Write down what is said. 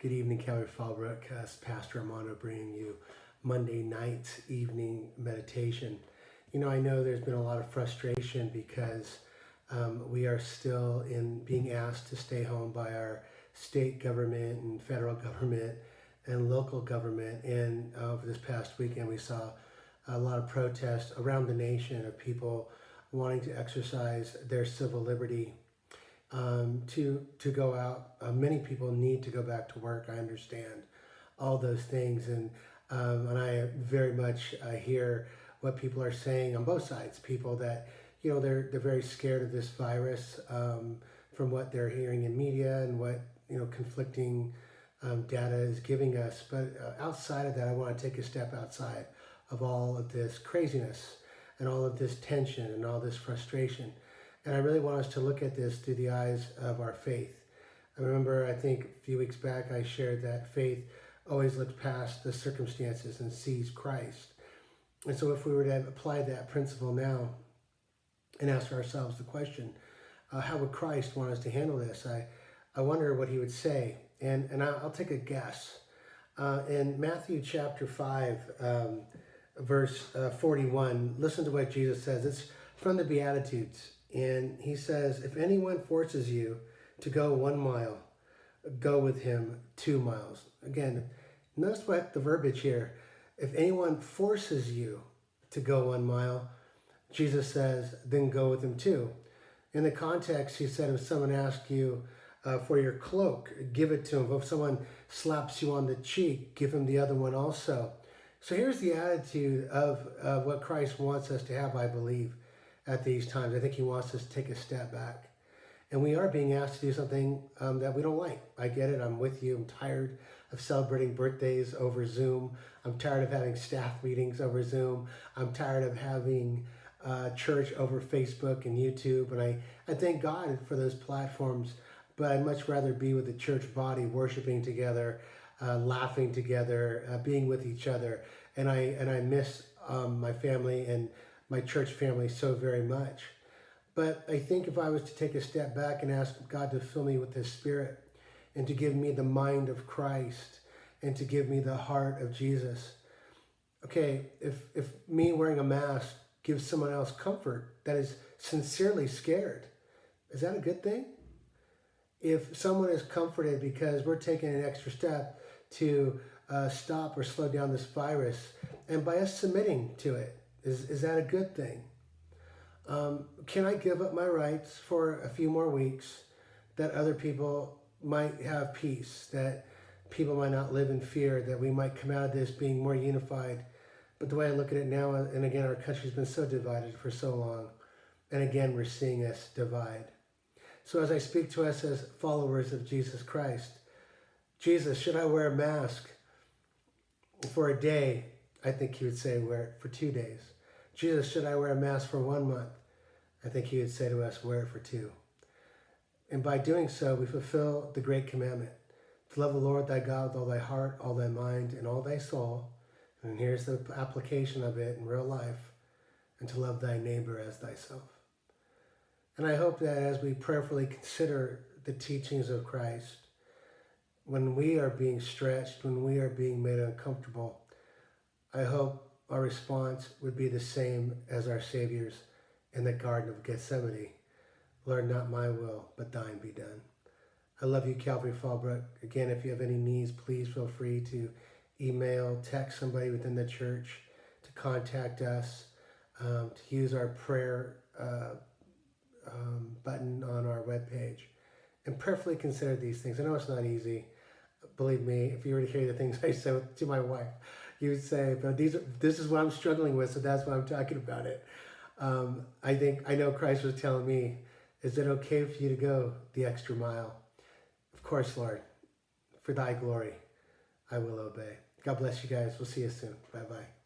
Good evening, Calvary Fallbrook. Pastor Armando bringing you Monday night evening meditation. I know there's been a lot of frustration because we are still being asked to stay home by our state government and federal government and local government. And over this past weekend, we saw a lot of protests around the nation of people wanting to exercise their civil liberty. To go out. Many people need to go back to work. I understand all those things, and I very much hear what people are saying on both sides. People that they're very scared of this virus from what they're hearing in media and what conflicting data is giving us. But outside of that, I want to take a step outside of all of this craziness and all of this tension and all this frustration. And I really want us to look at this through the eyes of our faith. I remember, I think a few weeks back, I shared that faith always looks past the circumstances and sees Christ. And so if we were to apply that principle now and ask ourselves the question, how would Christ want us to handle this? I wonder what he would say. And I'll take a guess. In Matthew chapter 5, verse 41, listen to what Jesus says. It's from the Beatitudes. And he says, if anyone forces you to go 1 mile, go with him 2 miles. Again, notice what the verbiage here. If anyone forces you to go 1 mile, Jesus says, then go with him 2. In the context, he said, if someone asks you for your cloak, give it to him. If someone slaps you on the cheek, give him the other one also. So here's the attitude of what Christ wants us to have, I believe, at these times. I think he wants us to take a step back. And we are being asked to do something that we don't like. I get it. I'm with you. I'm tired of celebrating birthdays over Zoom. I'm tired of having staff meetings over Zoom. I'm tired of having church over Facebook and YouTube. And I thank God for those platforms, but I'd much rather be with the church body, worshiping together, laughing together, being with each other. And I miss my family and my church family so very much. But I think if I was to take a step back and ask God to fill me with his Spirit and to give me the mind of Christ and to give me the heart of Jesus. Okay, if me wearing a mask gives someone else comfort that is sincerely scared, is that a good thing? If someone is comforted because we're taking an extra step to stop or slow down this virus, and by us submitting to it, is that a good thing? Can I give up my rights for a few more weeks that other people might have peace, that people might not live in fear, that we might come out of this being more unified? But the way I look at it now, and again, our country's been so divided for so long, and again, we're seeing us divide. So as I speak to us as followers of Jesus Christ, Jesus, should I wear a mask for a day? I think he would say wear it for 2 days. Jesus, should I wear a mask for 1 month? I think he would say to us, wear it for 2. And by doing so, we fulfill the great commandment, to love the Lord thy God with all thy heart, all thy mind, and all thy soul. And here's the application of it in real life, and to love thy neighbor as thyself. And I hope that as we prayerfully consider the teachings of Christ, when we are being stretched, when we are being made uncomfortable, I hope our response would be the same as our Savior's in the Garden of Gethsemane. Lord, not my will, but thine be done. I love you, Calvary Fallbrook. Again, if you have any needs, please feel free to email, text somebody within the church, to contact us, to use our prayer button on our webpage, and prayerfully consider these things. I know it's not easy. Believe me, if you were to hear the things I said to my wife, you would say, but this is what I'm struggling with, so that's why I'm talking about it. I know Christ was telling me, is it okay for you to go the extra mile? Of course, Lord, for thy glory, I will obey. God bless you guys. We'll see you soon. Bye-bye.